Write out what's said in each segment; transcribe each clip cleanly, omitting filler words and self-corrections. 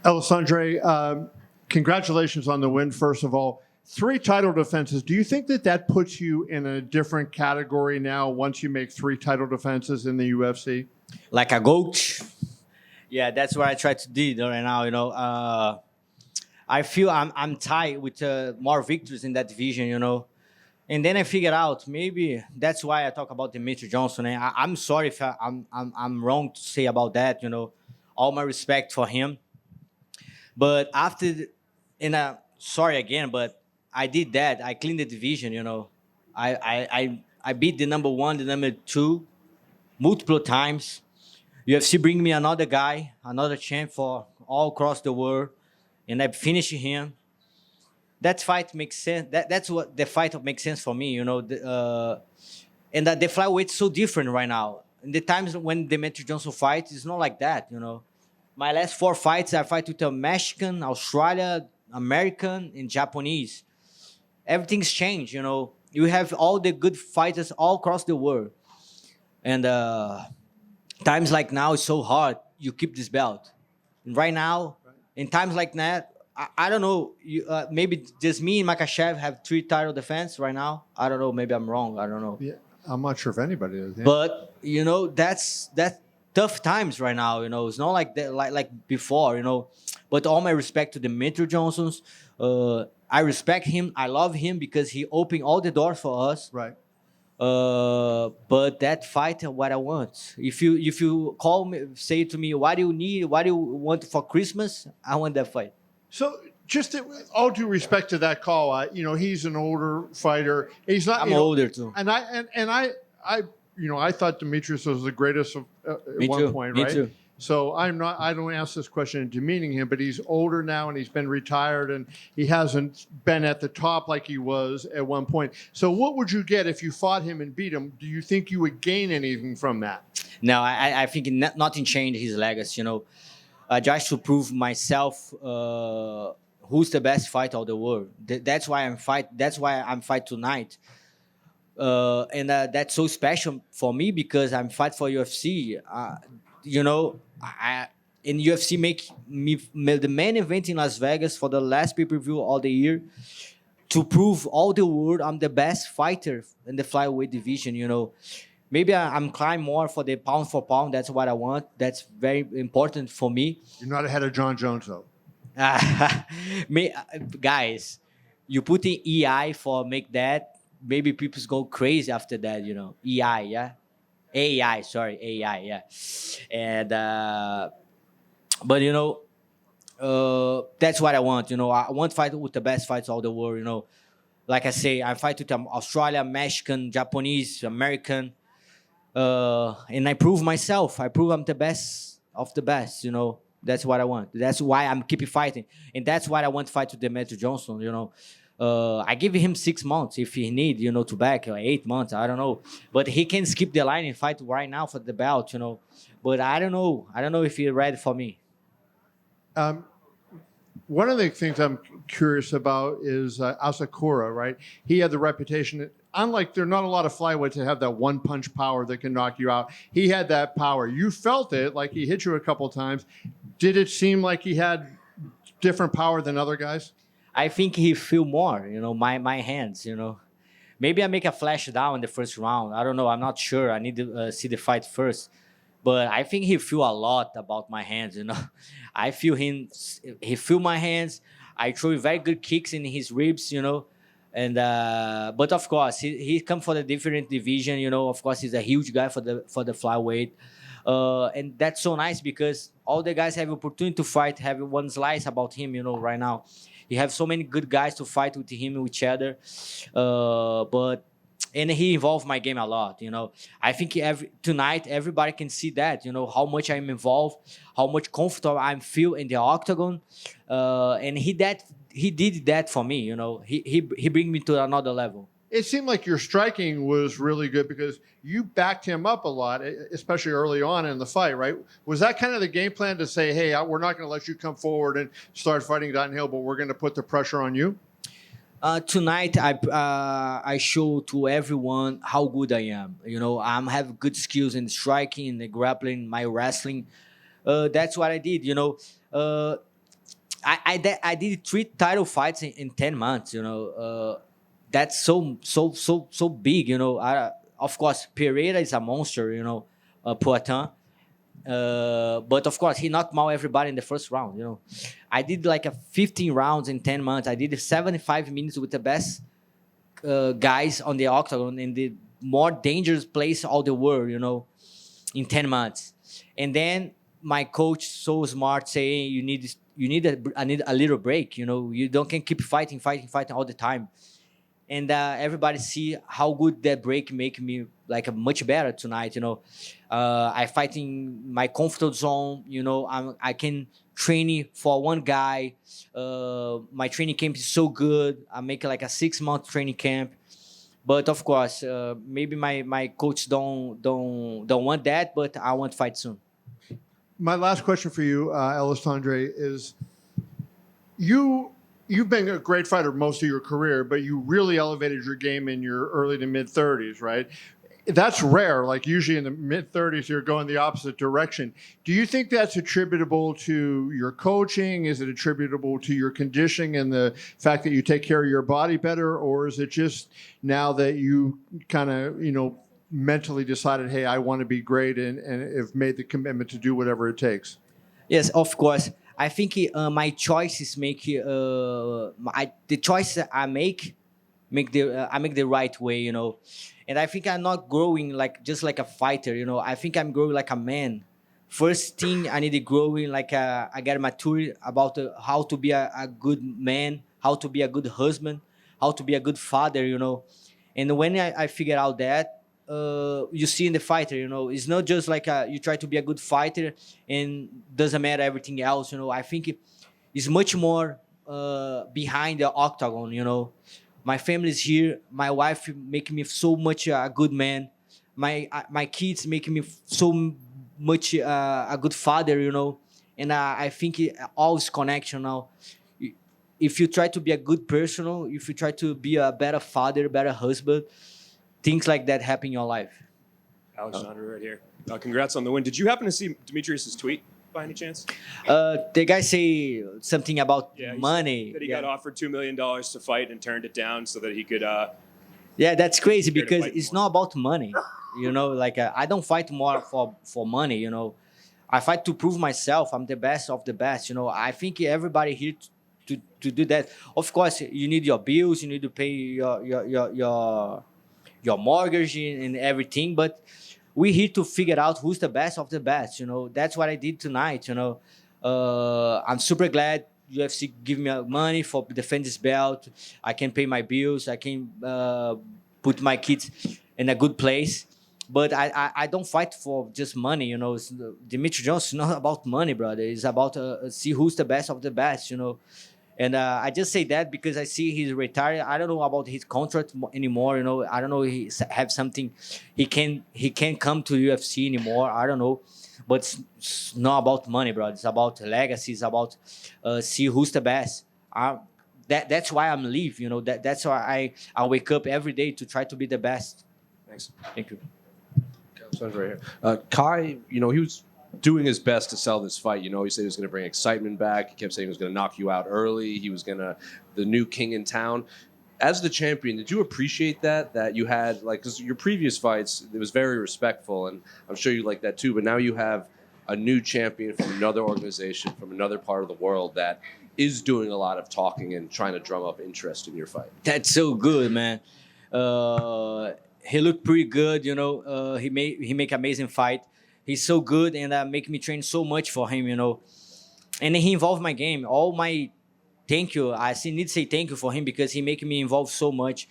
Alexandre, congratulations on the win, first of all. 3 title defenses. Do you think that that puts you in a different category now once you make 3 title defenses in the UFC? Like a goat. Yeah, that's what I try to do right now. I feel I'm tied with more victories in that division. And then I figured out maybe that's why I talk about Demetrious Johnson. And I'm sorry if I'm wrong to say about that. All my respect for him. But sorry again, but I did that. I cleaned the division. I beat the number 1, the number 2, multiple times. UFC bring me another guy, another champ for all across the world, and I finish him. That fight makes sense. That's what the fight makes sense for me. And that the flyweight is so different right now. In the times when Demetrious Johnson fights, it's not like that. My last 4 fights, I fight with a Mexican, Australia, American, and Japanese. Everything's changed. You have all the good fighters all across the world, and times like now is so hard. You keep this belt. And right now, in times like that, I don't know. Maybe just me and Makhachev have 3 title defense right now. I don't know. Maybe I'm wrong. I don't know. Yeah, I'm not sure if anybody is. Yeah. But that's tough times right now. It's not like that, like before. But all my respect to Demetrious Johnson's. I respect him. I love him because he opened all the doors for us. Right. But that fight, what I want. If you call me, say to me, what do you want for Christmas? I want that fight. So, just all due respect to that call, he's an older fighter. He's not. I'm older too. And I thought Demetrious was the greatest at one point, right? Me too. So I don't ask this question demeaning him, but he's older now and he's been retired and he hasn't been at the top like he was at one point. So what would you get if you fought him and beat him? Do you think you would gain anything from that? No, I think nothing changed his legacy. Just to prove myself, who's the best fighter of the world. That's why I'm fight. That's why I'm fight tonight. And that's so special for me because I'm fight for UFC. In UFC make me the main event in Las Vegas for the last pay-per-view all the year to prove all the world I'm the best fighter in the flyweight division. Maybe I'm climb more for the pound for pound. That's what I want. That's very important for me. You're not ahead of John Jones though. Guys, you put in EI for make that. Maybe people go crazy after that. EI, yeah. AI, sorry, AI, yeah. And but that's what I want. I want to fight with the best fights of the world. Like I say, I fight with Australia, Mexican, Japanese, American, and I prove myself. I prove I'm the best of the best. That's what I want. That's why I'm keep fighting, and that's why I want to fight with Demetrious Johnson. I give him 6 months if he need, to back, or 8 months. I don't know, but he can skip the line and fight right now for the belt. But I don't know. I don't know if he's ready for me. One of the things I'm curious about is Asakura, right? He had the reputation that, unlike there are not a lot of flyweights that have that one punch power that can knock you out. He had that power. You felt it, like he hit you a couple times. Did it seem like he had different power than other guys? I think he feel more, my hands, Maybe I make a flash down in the first round. I don't know. I'm not sure. I need to see the fight first. But I think he feel a lot about my hands, I feel him. He feel my hands. I throw very good kicks in his ribs, And but of course, he come for the different division, Of course, he's a huge guy for the flyweight. And that's so nice because all the guys have opportunity to fight, have one slice about him, right now. You have so many good guys to fight with him, with each other. And he involved my game a lot, I think tonight everybody can see that, how much I'm involved, how much comfortable I feel in the octagon. And he did that for me, He bring me to another level. It seemed like your striking was really good because you backed him up a lot, especially early on in the fight, right? Was that kind of the game plan to say, hey, we're not going to let you come forward and start fighting downhill, but we're going to put the pressure on you? Tonight, I show to everyone how good I am. I have good skills in striking, in the grappling, my wrestling. That's what I did, I did 3 title fights in 10 months. That's so big. Of course, Pereira is a monster. Poitin. But of course, he knocked out everybody in the first round. I did like a 15 rounds in 10 months. I did 75 minutes with the best guys on the octagon in the more dangerous place all the world. In 10 months, and then my coach so smart saying I need a little break. You don't can keep fighting all the time. And everybody see how good that break make me like much better tonight. I fight in my comfort zone. I can train for one guy. My training camp is so good. I make like a 6-month training camp. But of course, maybe my coach don't want that. But I want to fight soon. My last question for you, Alexandre, is you've been a great fighter most of your career, but you really elevated your game in your early to mid 30s, right? That's rare. Like usually in the mid 30s, you're going the opposite direction. Do you think that's attributable to your coaching? Is it attributable to your conditioning and the fact that you take care of your body better? Or is it just now that you kind of, mentally decided, hey, I want to be great and have made the commitment to do whatever it takes? Yes, of course. I think my choices make the choices I make the right way. And I think I'm not growing just like a fighter. I think I'm growing like a man. First thing I need to grow in I get mature about how to be a good man, how to be a good husband, how to be a good father. And when I figured out that, you see in the fighter, it's not just like you try to be a good fighter and doesn't matter everything else. I think it's much more behind the octagon. My family is here. My wife making me so much a good man. My kids making me so much a good father. And I think all is connection now. If you try to be a good person, if you try to be a better father, better husband, things like that happen in your life. Alexandre right here. Congrats on the win. Did you happen to see Demetrious' tweet by any chance? The guy say something about money. That he got offered $2 million to fight and turned it down so that he could... yeah, that's crazy because it's not about money. I don't fight more for money. I fight to prove myself. I'm the best of the best. I think everybody here to do that. Of course, you need your bills. You need to pay your mortgage and everything, but we're here to figure out who's the best of the best. That's what I did tonight. I'm super glad UFC give me money for defend this belt. I can pay my bills. I can put my kids in a good place. But I don't fight for just money. Demetrious Johnson is not about money, brother. It's about see who's the best of the best. And I just say that because I see he's retired. I don't know about his contract anymore. I don't know if he have something. He can't come to UFC anymore. I don't know, but it's not about money, bro. It's about legacy. It's about see who's the best. That's why I'm live. That's why I wake up every day to try to be the best. Thanks. Thank you. Right here. Kai, he was doing his best to sell this fight. He said he was going to bring excitement back. He kept saying he was going to knock you out early. He was the new king in town. As the champion, did you appreciate that you had, because your previous fights, it was very respectful, and I'm sure you like that too, but now you have a new champion from another organization, from another part of the world that is doing a lot of talking and trying to drum up interest in your fight. That's so good, man. He looked pretty good, he make amazing fight. He's so good and make me train so much for him, And he involved my game. All my thank you. I need to say thank you for him because he make me involved so much.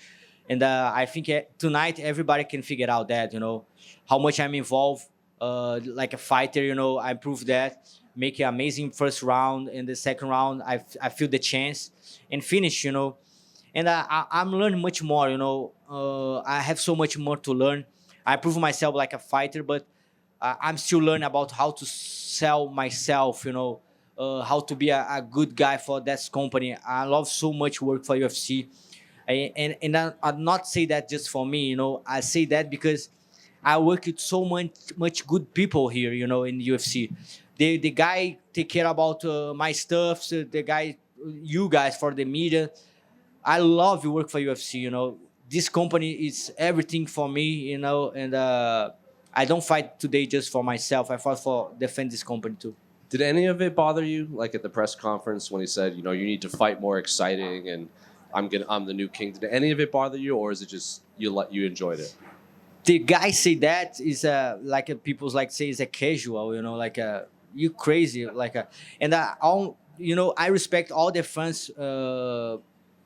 And I think tonight everybody can figure out that, how much I'm involved like a fighter, I proved that. Make an amazing first round. In the second round, I feel the chance and finish, And I'm learning much more, I have so much more to learn. I prove myself like a fighter, but I'm still learning about how to sell myself, how to be a good guy for that company. I love so much work for UFC. And I'll not say that just for me, I say that because I work with so much good people here, in UFC. the guy take care about my stuff. So the guy, you guys for the media. I love work for UFC. This company is everything for me. And I don't fight today just for myself. I fight for defend this company too. Did any of it bother you, like at the press conference when he said, you need to fight more exciting and I'm the new king? Did any of it bother you, or is it just you enjoyed it? The guy say that is like people's like say is a casual, like you crazy, like and I respect all the fans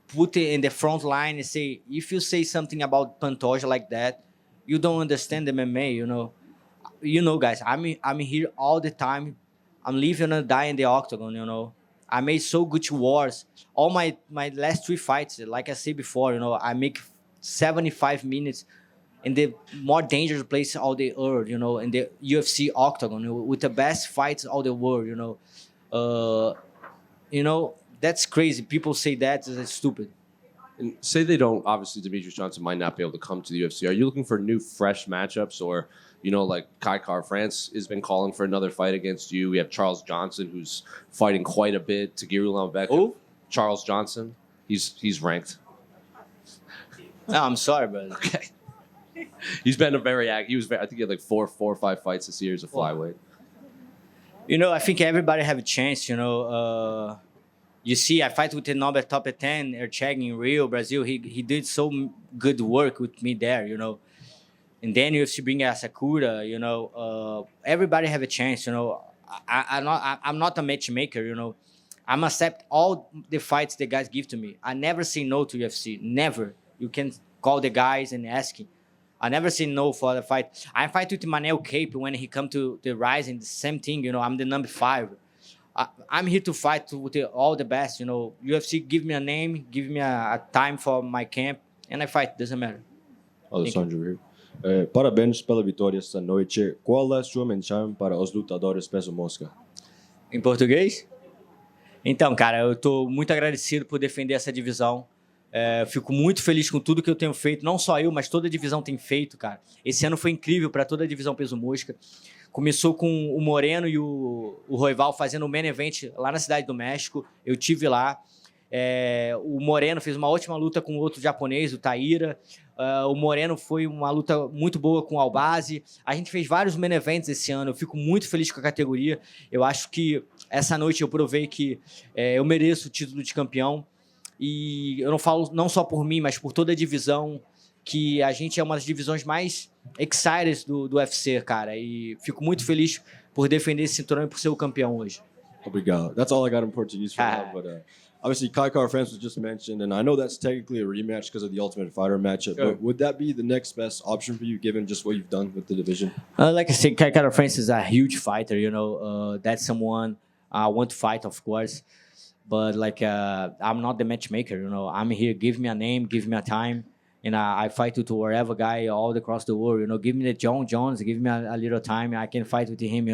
put it in the front line and say, if you say something about Pantoja like that, you don't understand the MMA. Guys, I'm here all the time. I'm living and dying in the octagon. I made so good wars. All my last 3 fights, like I said before, I make 75 minutes in the more dangerous place all the earth, in the UFC octagon, with the best fights all the world, that's crazy. People say that is stupid. And say they don't, obviously Demetrious Johnson might not be able to come to the UFC. Are you looking for new, fresh matchups? Or, like Kai France has been calling for another fight against you. We have Charles Johnson, who's fighting quite a bit. Tagiru Lambek. Oh? Charles Johnson. He's ranked. No, I'm sorry, but Okay. He's been I think he had like four or five fights this year as a flyweight. I think everybody have a chance, you see, I fight with the number top 10, Ercheg in Rio, Brazil. He did so good work with me there, And then UFC bring Asakura, everybody have a chance, I'm not a matchmaker, I'm accept all the fights the guys give to me. I never say no to UFC, never. You can call the guys and ask him. I never say no for the fight. I fight with Manel Cape when he come to the Rising, the same thing, I'm the number 5. I'm here to fight with all the best, UFC give me a name, give me a time for my camp, and I fight, doesn't matter. Alexandre, parabéns pela vitória esta noite. Qual é a sua mensagem para os lutadores peso mosca? Em português? Então, cara, eu tô muito agradecido por defender essa divisão. Fico muito feliz com tudo que eu tenho feito, não só eu, mas toda a divisão tem feito, cara. Esse ano foi incrível para toda a divisão peso mosca. Começou com o Moreno e o Royval fazendo o main event lá na Cidade do México. Eu tive lá. O Moreno fez uma ótima luta com outro japonês, o Taira. O Moreno foi uma luta muito boa com o Albazi. A gente fez vários main events esse ano. Eu fico muito feliz com a categoria. Eu acho que essa noite eu provei que eu mereço o título de campeão. E eu não falo não só por mim, mas por toda a divisão, que a gente é uma das divisões mais excited do UFC, cara. E fico muito feliz por defender esse cinturão e por ser o campeão hoje. Obrigado. That's all I got in Portuguese for now, but obviously Kai France was just mentioned, and I know that's technically a rematch because of the Ultimate Fighter matchup, but would that be the next best option for you, given just what you've done with the division? Like I said, Kai France is a huge fighter, that's someone I want to fight, of course. But I'm not the matchmaker, I'm here. Give me a name, give me a time, and I fight with wherever guy all across the world. Give me the John Jones, give me a little time, I can fight with him,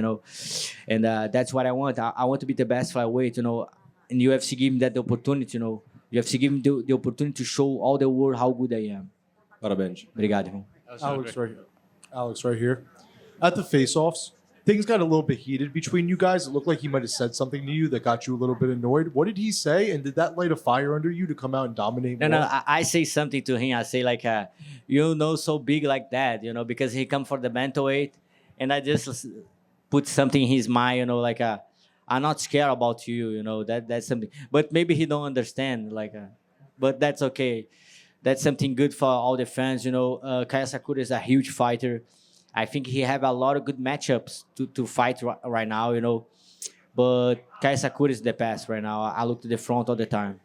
And that's what I want. I want to be the best flyweight, And UFC give me that opportunity, UFC give me the opportunity to show all the world how good I am. Parabéns. Obrigado, irmão. Alex right here. At the face-offs, things got a little bit heated between you guys. It looked like he might have said something to you that got you a little bit annoyed. What did he say? And did that light a fire under you to come out and dominate more? No, I say something to him. I say so big like that, because he come for the bantamweight, and I just put something in his mind, I'm not scared about you, that's something. But maybe he don't understand, but that's okay. That's something good for all the fans, Kai Asakura is a huge fighter. I think he have a lot of good matchups to fight right now, But Kai Asakura is the best right now. I look to the front all the time.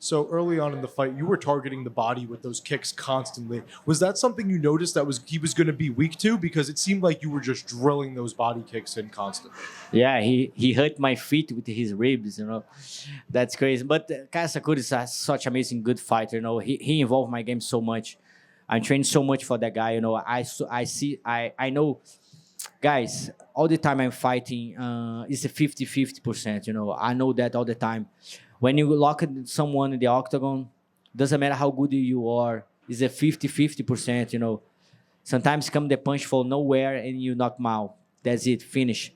So early on in the fight, you were targeting the body with those kicks constantly. Was that something you noticed he was going to be weak to? Because it seemed like you were just drilling those body kicks in constantly. Yeah, he hurt my feet with his ribs, That's crazy. But Kai Asakura is such amazing good fighter, He involved my game so much. I'm training so much for that guy, I know, guys, all the time I'm fighting, it's a 50-50%, I know that all the time. When you lock someone in the octagon, doesn't matter how good you are, it's a 50-50%, Sometimes come the punch from nowhere and you knock him out. That's it, finish.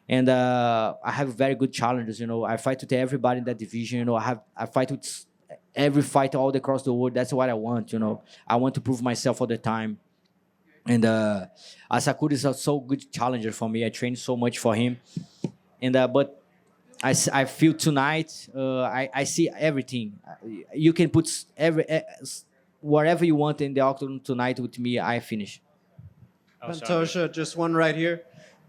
And I have very good challenges. I fight with everybody in that division. I fight with every fighter all across the world. That's what I want. I want to prove myself all the time. And Asakura is a so good challenger for me. I train so much for him. And but I feel tonight. I see everything. You can put whatever you want in the octagon tonight with me. I finish. Pantoja, just one right here.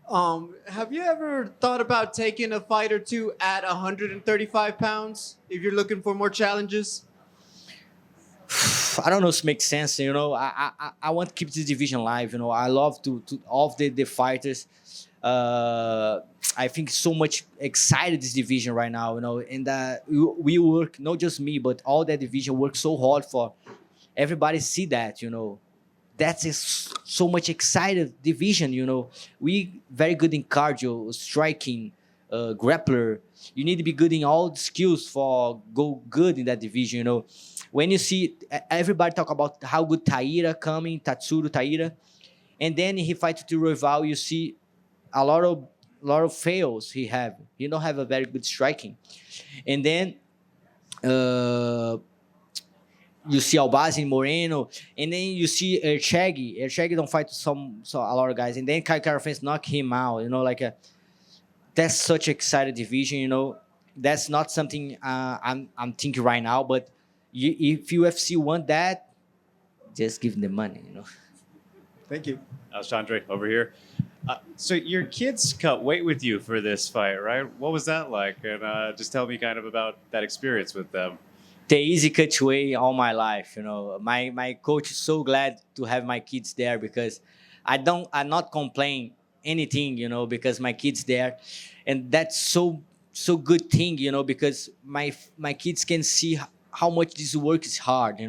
Have you ever thought about taking a fight or two at 135 pounds if you're looking for more challenges? I don't know if it makes sense. I want to keep this division alive. I love to all of the fighters. I think so much excited this division right now. And we work, not just me, but all that division works so hard for everybody see that. That's so much excited division. We very good in cardio, striking, grappler. You need to be good in all the skills for go good in that division. When you see everybody talk about how good Taira coming, Tatsuro Taira, and then he fights with Royval, you see a lot of fails he have. He don't have a very good striking, and then you see Albazi, Moreno, and then you see Erchegi. Erchegi don't fight a lot of guys, and then Kai Kara-France knock him out. That's such excited division. That's not something I'm thinking right now, but. If UFC want that, just give them the money, Thank you. Alexandre, over here. So your kids cut weight with you for this fight, right? What was that like? And just tell me kind of about that experience with them. The easy cut weight all my life, My coach is so glad to have my kids there because I not complain anything, because my kids there, and that's so good thing, because my kids can see how much this work is hard,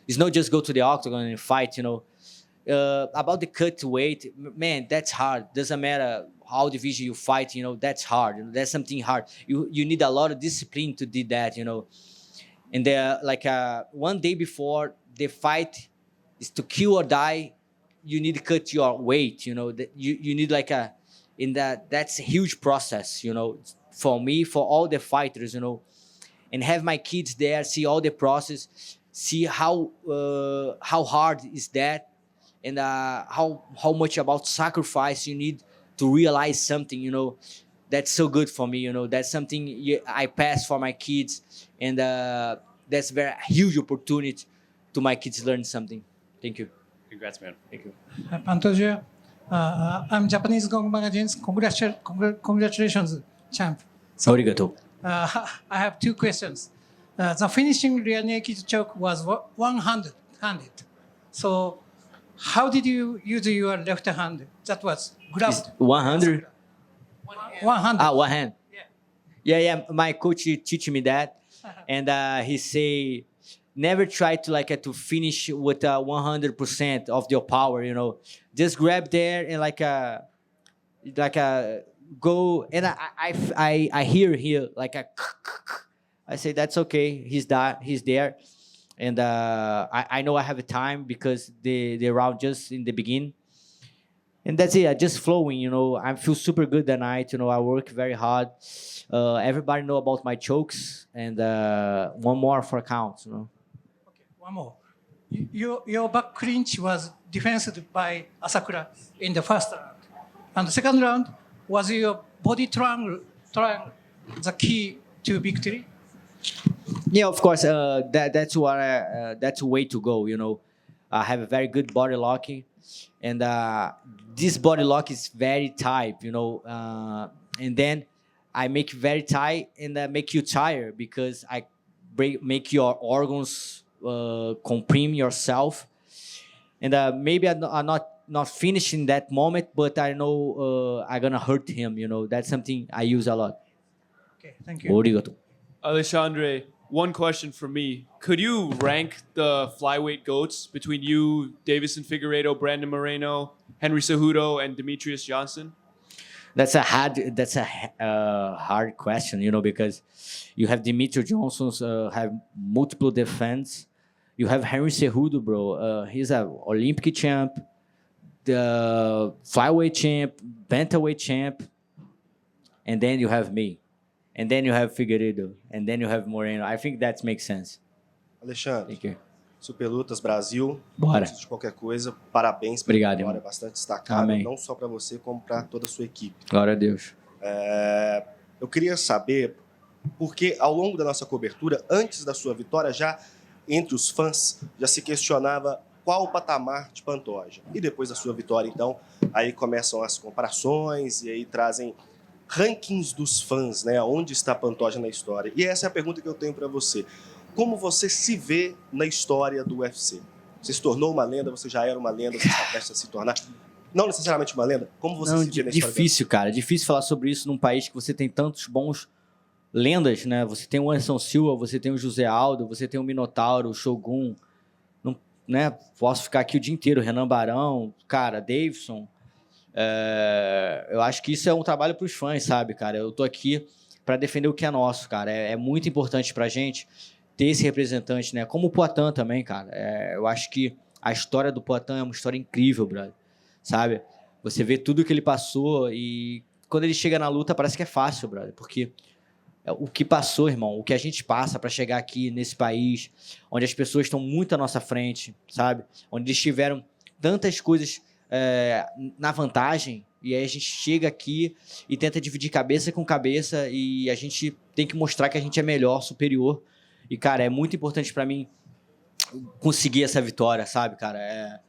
It's not just go to the octagon and fight, About the cut weight, man, that's hard. Doesn't matter how division you fight, that's hard. That's something hard. You need a lot of discipline to do that, And one day before the fight is to kill or die, you need to cut your weight, That you need that's a huge process, For me, for all the fighters, and have my kids there, see all the process, see how hard is that, and how much about sacrifice you need to realize something, That's so good for me, That's something I pass for my kids, and that's very huge opportunity to my kids learn something. Thank you. Congrats, man. Thank you. Pantoja, I'm Japanese Gong Magazine's congratulations, champ. Arigato. I have two questions. The finishing rear naked choke was one-handed. So how did you use your left hand? That was grabbed. 100? One hand. One hand. Yeah. My coach teach me that. And he say, never try to to finish with 100% of your power, Just grab there and go, and I hear here I say that's okay. He's there, and I know I have a time because the round just in the beginning, and that's it. I just flowing, I feel super good that night. I work very hard. Everybody know about my chokes, and one more for counts. Okay, one more. Your back clinch was defended by Asakura in the first round, and the second round. Was your body triangle the key to victory? Yeah, of course. That's a way to go. I have a very good body locking, and this body lock is very tight. And then I make very tight and make you tired because I make your organs comprime yourself, and maybe I'm not finishing that moment, but I know I'm gonna hurt him. That's something I use a lot. Okay, thank you. Arigato. Alexandre, one question for me. Could you rank the flyweight GOATs between you, Davison Figueiredo, Brandon Moreno, Henry Cejudo, and Demetrious Johnson? That's a hard question, because you have Demetrious Johnson have multiple defense. You have Henry Cejudo, bro. He's an Olympic champ, the flyweight champ, bantamweight champ. and then you have me, and then you have Figueiredo, and then you have Moreno. I think that makes sense. Alexandre, Thank you. Superlutas Brasil, Bora. antes de qualquer coisa, parabéns pela Obrigado, vitória, irmão. bastante destacada, Amém. não só para você, como para toda a sua equipe. Glória a Deus. Eu queria saber, porque ao longo da nossa cobertura, antes da sua vitória, já entre os fãs, já se questionava qual o patamar de Pantoja. E depois da sua vitória, então, aí começam as comparações e aí trazem rankings dos fãs, né? Onde está Pantoja na história? E essa é a pergunta que eu tenho para você. Como você se vê na história do UFC? Você se tornou uma lenda, você já era uma lenda, você está prestes a se tornar... Não necessariamente uma lenda. Como você se vê na história? Difícil, cara. Difícil falar sobre isso num país que você tem tantos bons lendas, né? Você tem o Anderson Silva, você tem o José Aldo, você tem o Minotauro, o Shogun. Não, né? Posso ficar aqui o dia inteiro. Renan Barão, cara, Davidson. Eu acho que isso é um trabalho para os fãs, sabe, cara? Eu tô aqui para defender o que é nosso, cara. É muito importante pra gente ter esse representante, né? Como o Poatan também, cara. Eu acho que a história do Poatan é uma história incrível, brother. Sabe? Você vê tudo que ele passou e quando ele chega na luta parece que é fácil, brother, porque o que passou, irmão, o que a gente passa para chegar aqui nesse país, onde as pessoas estão muito à nossa frente, sabe? Onde eles tiveram tantas coisas na vantagem e aí a gente chega aqui e tenta dividir cabeça com cabeça e a gente tem que mostrar que a gente é melhor, superior. E, cara, é muito importante para mim conseguir essa vitória, sabe, cara?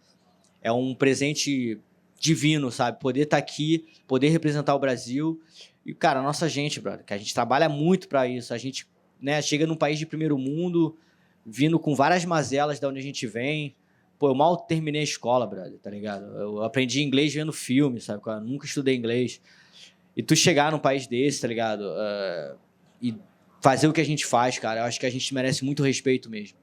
É um presente divino, sabe? Poder estar aqui, poder representar o Brasil. E, cara, a nossa gente, brother, que a gente trabalha muito para isso. A gente, né, chega num país de primeiro mundo, vindo com várias mazelas de onde a gente vem. Pô, eu mal terminei a escola, brother, tá ligado? Eu aprendi inglês vendo filme, sabe? Eu nunca estudei inglês. E tu chegar num país desse, tá ligado? E fazer o que a gente faz, cara, eu acho que a gente merece muito respeito mesmo.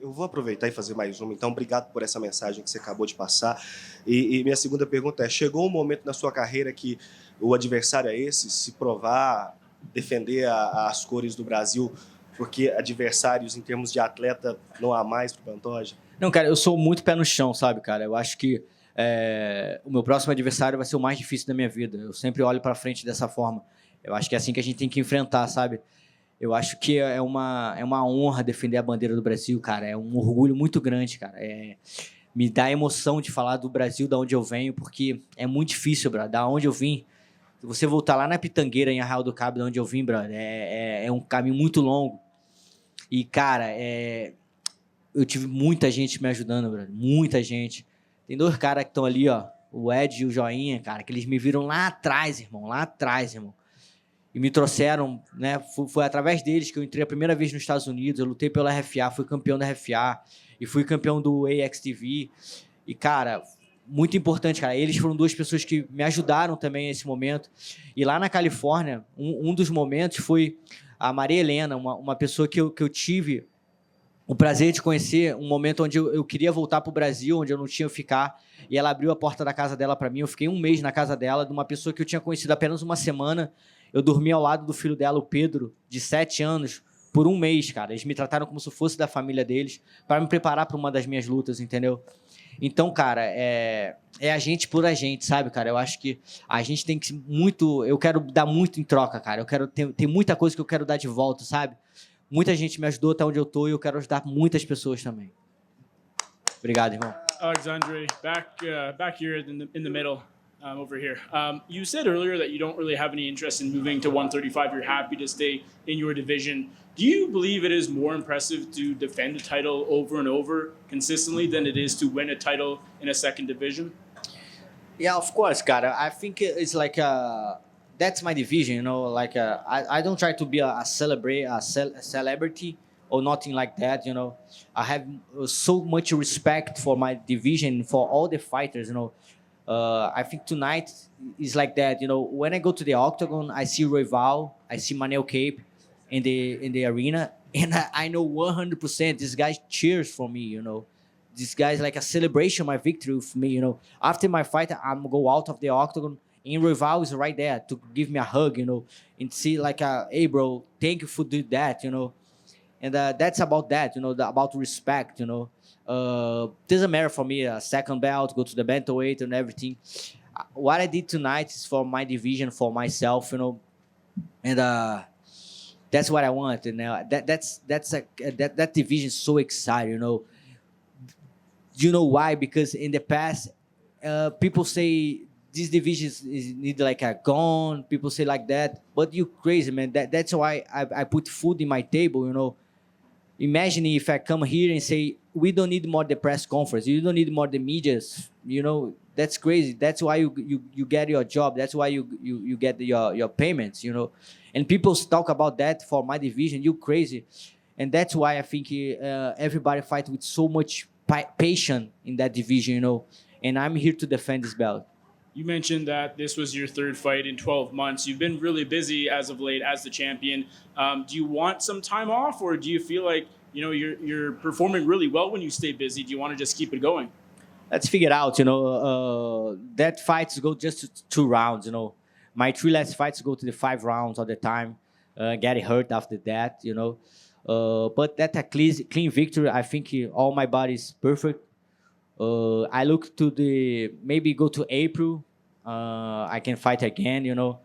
Eu vou aproveitar e fazer mais uma. Então, obrigado por essa mensagem que você acabou de passar. E minha segunda pergunta é, chegou um momento na sua carreira que o adversário é esse, se provar, defender as cores do Brasil, porque adversários em termos de atleta não há mais pro Pantoja? Não, cara, eu sou muito pé no chão, sabe, cara? Eu acho que o meu próximo adversário vai ser o mais difícil da minha vida. Eu sempre olho pra frente dessa forma. Eu acho que é assim que a gente tem que enfrentar, sabe? Eu acho que é uma honra defender a bandeira do Brasil, cara. É um orgulho muito grande, cara. Me dá emoção de falar do Brasil, da onde eu venho, porque é muito difícil, brother. Da onde eu vim, se você voltar lá na Pitangueira, em Arraial do Cabo, da onde eu vim, brother, é um caminho muito longo. E, cara, eu tive muita gente me ajudando, brother. Muita gente. Tem dois caras que estão ali, ó. O Ed e o Joinha, cara, que eles me viram lá atrás, irmão. Lá atrás, irmão. E me trouxeram, né? Foi através deles que eu entrei a primeira vela nos Estados Unidos. Eu lutei pela RFA, fui campeão da RFA e fui campeão do AXTV. E, cara, muito importante, cara. Eles foram duas pessoas que me ajudaram também nesse momento. E lá na Califórnia, um dos momentos foi a Maria Helena, uma pessoa que eu tive o prazer de conhecer, um momento onde eu queria voltar para o Brasil, onde eu não tinha o ficar. E ela abriu a porta da casa dela para mim. Eu fiquei um mês na casa dela, de uma pessoa que eu tinha conhecido apenas uma semana. Eu dormi ao lado do filho dela, o Pedro, de 7 anos, por um mês, cara. Eles me trataram como se fosse da família deles, para me preparar para uma das minhas lutas, entendeu? Então, cara, é a gente por a gente, sabe, cara? Eu acho que a gente tem que muito... Eu quero dar muito em troca, cara. Eu quero ter muita coisa que eu quero dar de volta, sabe? Muita gente me ajudou até onde eu tô e eu quero ajudar muitas pessoas também. Obrigado, irmão. Alexandre, back here in the middle. Over here. You said earlier that you don't really have any interest in moving to 135. You're happy to stay in your division. Do you believe it is more impressive to defend a title over and over consistently than it is to win a title in a second division? Yeah, of course, cara. I think it's like that's my division, you know. Like I don't try to be a celebrity or nothing like that, you know. I have so much respect for my division, for all the fighters, you know. I think tonight is like that, you know. When I go to the octagon, I see Royval, I see Manel Cape in the arena, and I know 100% this guy cheers for me, you know. This guy's like a celebration, my victory for me, you know. After my fight, I'm gonna go out of the octagon, and Royval is right there to give me a hug, you know, and see like, hey, bro, thank you for doing that, you know. And that's about that, you know, about respect, you know. Doesn't matter for me, a second belt, go to the bantamweight and everything. what I did tonight is for my division, for myself, you know, and that's what I want. And that division is so exciting, you know. You know why? Because in the past, people say this division is need like a gun. People say like that, but you crazy, man. That's why I put food in my table, you know. Imagine if I come here and say we don't need more the press conference. You don't need more the medias. You know, that's crazy. That's why you get your job. That's why you get your payments. You know, and people talk about that for my division. You crazy, and that's why I think everybody fight with so much patience in that division. You know, and I'm here to defend this belt. You mentioned that this was your third fight in 12 months. You've been really busy as of late as the champion. Do you want some time off, or do you feel like you're performing really well when you stay busy? Do you want to just keep it going? Let's figure it out. You know, that fights go just to 2 rounds. You know, my 3 last fights go to the 5 rounds all the time. Get hurt after that. You know, but that's a clean victory. I think all my body is perfect. I look to maybe go to April. I can fight again, you know.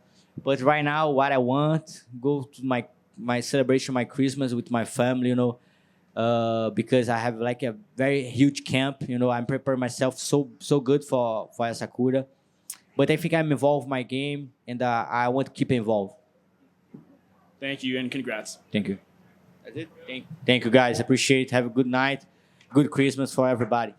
But right now, what I want, go to my celebration, my Christmas with my family, you know, because I have like a very huge camp, you know. I'm preparing myself so good for Asakura. But I think I'm involved in my game, and I want to keep involved. Thank you, and congrats. Thank you. That's it. Thank you, guys. Appreciate it. Have a good night. Good Christmas for everybody.